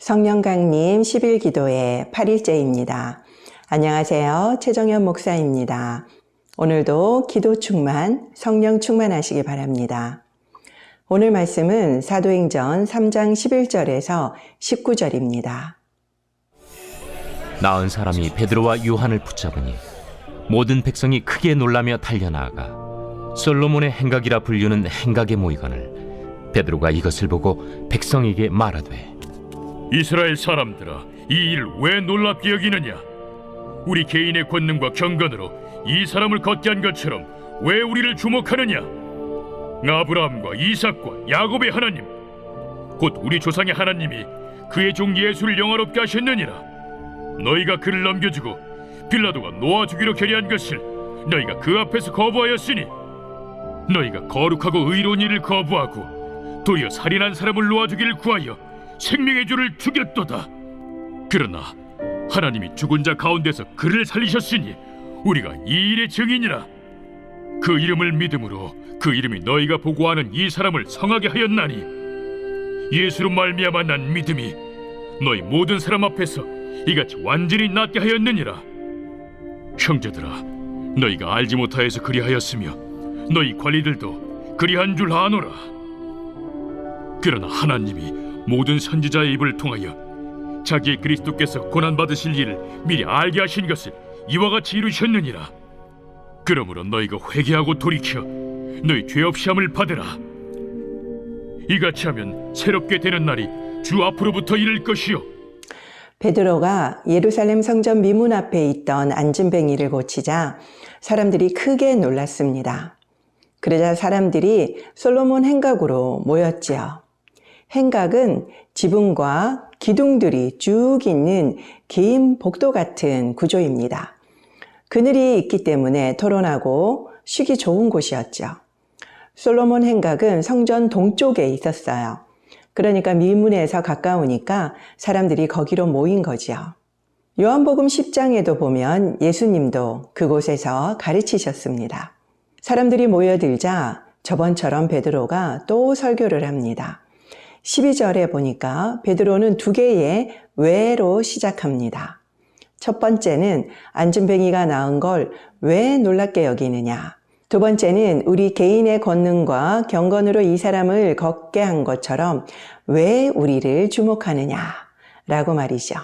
성령 강림 10일 기도회 8일째입니다. 안녕하세요. 최정현 목사입니다. 오늘도 기도 충만, 성령 충만하시기 바랍니다. 오늘 말씀은 사도행전 3장 11절에서 19절입니다. 나은 사람이 베드로와 요한을 붙잡으니 모든 백성이 크게 놀라며 달려나아가 솔로몬의 행각이라 불리는 행각에 모이거늘 베드로가 이것을 보고 백성에게 말하되 이스라엘 사람들아, 이 일을 왜 놀랍게 여기느냐? 우리 개인의 권능과 경건으로 이 사람을 걷게 한 것처럼 왜 우리를 주목하느냐? 아브라함과 이삭과 야곱의 하나님, 곧 우리 조상의 하나님이 그의 종 예수를 영화롭게 하셨느니라. 너희가 그를 넘겨주고 빌라도가 놓아주기로 결의한 것을 너희가 그 앞에서 거부하였으니 너희가 거룩하고 의로운 일을 거부하고 도리어 살인한 사람을 놓아주기를 구하여 생명의 주를 죽였도다. 그러나 하나님이 죽은 자 가운데서 그를 살리셨으니 우리가 이 일의 증인이라. 그 이름을 믿음으로 그 이름이 너희가 보고하는 이 사람을 성하게 하였나니 예수로 말미암아 난 믿음이 너희 모든 사람 앞에서 이같이 완전히 낫게 하였느니라. 형제들아, 너희가 알지 못하여서 그리하였으며 너희 관리들도 그리한 줄 아노라. 그러나 하나님이 모든 선지자의 입을 통하여 자기의 그리스도께서 고난받으실 일을 미리 알게 하신 것을 이와 같이 이루셨느니라. 그러므로 너희가 회개하고 돌이켜 너희 죄 없이 함을 받으라. 이같이 하면 새롭게 되는 날이 주 앞으로부터 이를 것이요. 베드로가 예루살렘 성전 미문 앞에 있던 안진뱅이를 고치자 사람들이 크게 놀랐습니다. 그러자 사람들이 솔로몬 행각으로 모였지요. 행각은 지붕과 기둥들이 쭉 있는 긴 복도 같은 구조입니다. 그늘이 있기 때문에 토론하고 쉬기 좋은 곳이었죠. 솔로몬 행각은 성전 동쪽에 있었어요. 그러니까 미문에서 가까우니까 사람들이 거기로 모인 거지요. 요한복음 10장에도 보면 예수님도 그곳에서 가르치셨습니다. 사람들이 모여들자 저번처럼 베드로가 또 설교를 합니다. 12절에 보니까 베드로는 두 개의 왜로 시작합니다. 첫 번째는 안진뱅이가 나은 걸 왜 놀랍게 여기느냐. 두 번째는 우리 개인의 권능과 경건으로 이 사람을 걷게 한 것처럼 왜 우리를 주목하느냐 라고 말이죠.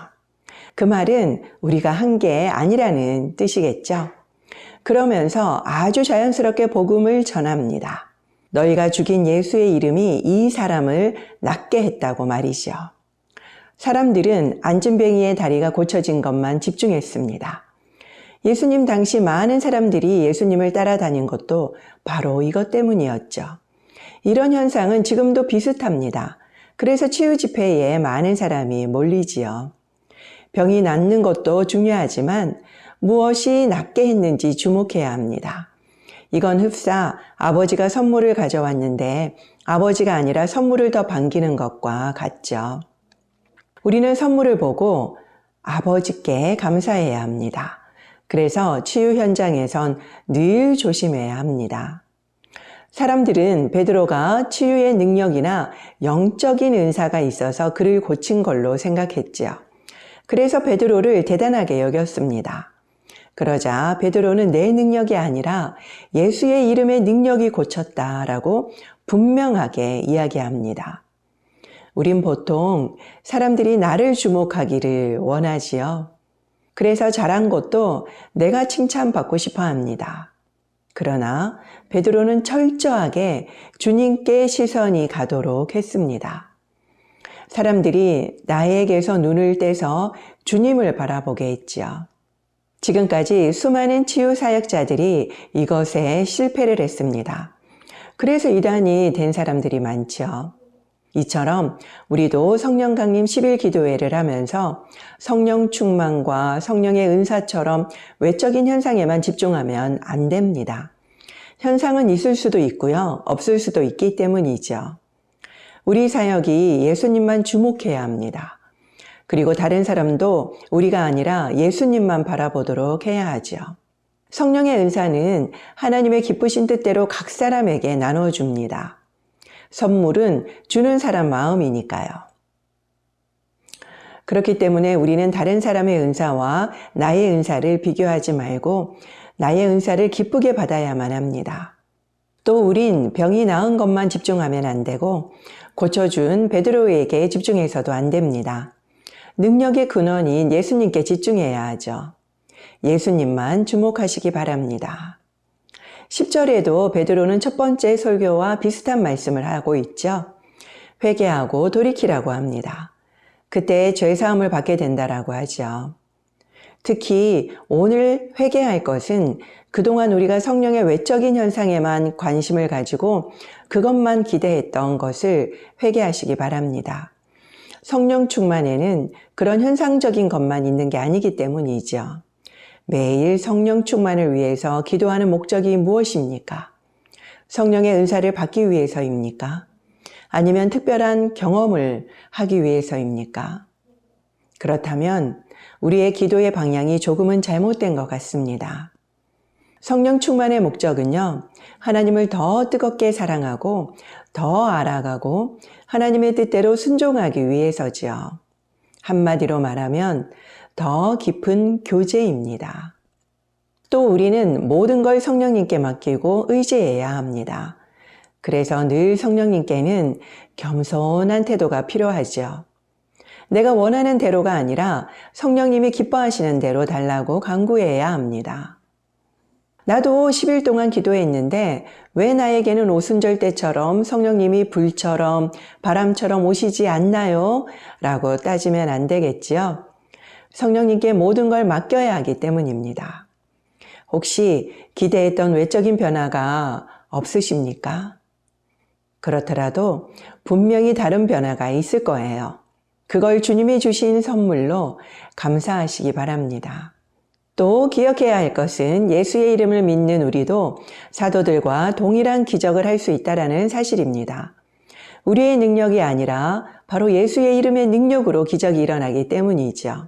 그 말은 우리가 한 게 아니라는 뜻이겠죠. 그러면서 아주 자연스럽게 복음을 전합니다. 너희가 죽인 예수의 이름이 이 사람을 낫게 했다고 말이죠. 사람들은 안진뱅이의 다리가 고쳐진 것만 집중했습니다. 예수님 당시 많은 사람들이 예수님을 따라다닌 것도 바로 이것 때문이었죠. 이런 현상은 지금도 비슷합니다. 그래서 치유 집회에 많은 사람이 몰리지요. 병이 낫는 것도 중요하지만 무엇이 낫게 했는지 주목해야 합니다. 이건 흡사 아버지가 선물을 가져왔는데 아버지가 아니라 선물을 더 반기는 것과 같죠. 우리는 선물을 보고 아버지께 감사해야 합니다. 그래서 치유 현장에선 늘 조심해야 합니다. 사람들은 베드로가 치유의 능력이나 영적인 은사가 있어서 그를 고친 걸로 생각했지요. 그래서 베드로를 대단하게 여겼습니다. 그러자 베드로는 내 능력이 아니라 예수의 이름의 능력이 고쳤다라고 분명하게 이야기합니다. 우린 보통 사람들이 나를 주목하기를 원하지요. 그래서 잘한 것도 내가 칭찬받고 싶어 합니다. 그러나 베드로는 철저하게 주님께 시선이 가도록 했습니다. 사람들이 나에게서 눈을 떼서 주님을 바라보게 했지요. 지금까지 수많은 치유 사역자들이 이것에 실패를 했습니다. 그래서 이단이 된 사람들이 많죠. 이처럼 우리도 성령 강림 10일 기도회를 하면서 성령 충만과 성령의 은사처럼 외적인 현상에만 집중하면 안 됩니다. 현상은 있을 수도 있고요, 없을 수도 있기 때문이죠. 우리 사역이 예수님만 주목해야 합니다. 그리고 다른 사람도 우리가 아니라 예수님만 바라보도록 해야 하죠. 성령의 은사는 하나님의 기쁘신 뜻대로 각 사람에게 나눠줍니다. 선물은 주는 사람 마음이니까요. 그렇기 때문에 우리는 다른 사람의 은사와 나의 은사를 비교하지 말고 나의 은사를 기쁘게 받아야만 합니다. 또 우린 병이 나은 것만 집중하면 안 되고 고쳐준 베드로에게 집중해서도 안 됩니다. 능력의 근원인 예수님께 집중해야 하죠. 예수님만 주목하시기 바랍니다. 10절에도 베드로는 첫 번째 설교와 비슷한 말씀을 하고 있죠. 회개하고 돌이키라고 합니다. 그때 죄사함을 받게 된다라고 하죠. 특히 오늘 회개할 것은 그동안 우리가 성령의 외적인 현상에만 관심을 가지고 그것만 기대했던 것을 회개하시기 바랍니다. 성령 충만에는 그런 현상적인 것만 있는 게 아니기 때문이죠. 매일 성령 충만을 위해서 기도하는 목적이 무엇입니까? 성령의 은사를 받기 위해서입니까? 아니면 특별한 경험을 하기 위해서입니까? 그렇다면 우리의 기도의 방향이 조금은 잘못된 것 같습니다. 성령 충만의 목적은요, 하나님을 더 뜨겁게 사랑하고 더 알아가고 하나님의 뜻대로 순종하기 위해서지요. 한마디로 말하면 더 깊은 교제입니다. 또 우리는 모든 걸 성령님께 맡기고 의지해야 합니다. 그래서 늘 성령님께는 겸손한 태도가 필요하죠. 내가 원하는 대로가 아니라 성령님이 기뻐하시는 대로 달라고 간구해야 합니다. 나도 10일 동안 기도했는데 왜 나에게는 오순절 때처럼 성령님이 불처럼 바람처럼 오시지 않나요? 라고 따지면 안 되겠지요. 성령님께 모든 걸 맡겨야 하기 때문입니다. 혹시 기대했던 외적인 변화가 없으십니까? 그렇더라도 분명히 다른 변화가 있을 거예요. 그걸 주님이 주신 선물로 감사하시기 바랍니다. 또 기억해야 할 것은 예수의 이름을 믿는 우리도 사도들과 동일한 기적을 할 수 있다는 사실입니다. 우리의 능력이 아니라 바로 예수의 이름의 능력으로 기적이 일어나기 때문이죠.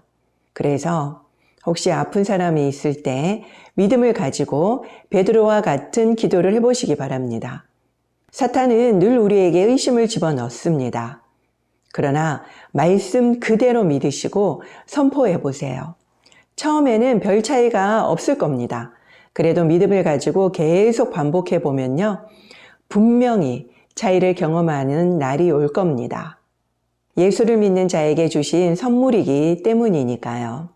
그래서 혹시 아픈 사람이 있을 때 믿음을 가지고 베드로와 같은 기도를 해보시기 바랍니다. 사탄은 늘 우리에게 의심을 집어넣습니다. 그러나 말씀 그대로 믿으시고 선포해 보세요. 처음에는 별 차이가 없을 겁니다. 그래도 믿음을 가지고 계속 반복해 보면요, 분명히 차이를 경험하는 날이 올 겁니다. 예수를 믿는 자에게 주신 선물이기 때문이니까요.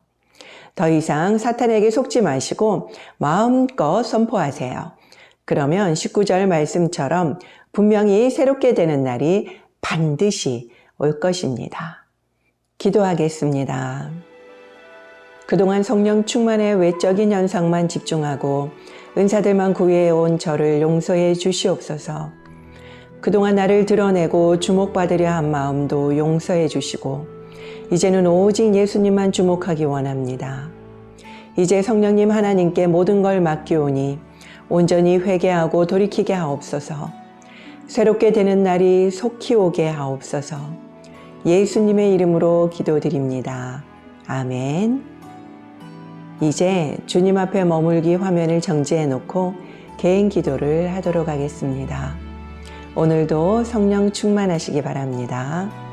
더 이상 사탄에게 속지 마시고 마음껏 선포하세요. 그러면 19절 말씀처럼 분명히 새롭게 되는 날이 반드시 올 것입니다. 기도하겠습니다. 그동안 성령 충만의 외적인 현상만 집중하고 은사들만 구해온 저를 용서해 주시옵소서. 그동안 나를 드러내고 주목받으려 한 마음도 용서해 주시고 이제는 오직 예수님만 주목하기 원합니다. 이제 성령님 하나님께 모든 걸 맡기오니 온전히 회개하고 돌이키게 하옵소서. 새롭게 되는 날이 속히 오게 하옵소서. 예수님의 이름으로 기도드립니다. 아멘. 이제 주님 앞에 머물기 화면을 정지해 놓고 개인 기도를 하도록 하겠습니다. 오늘도 성령 충만하시기 바랍니다.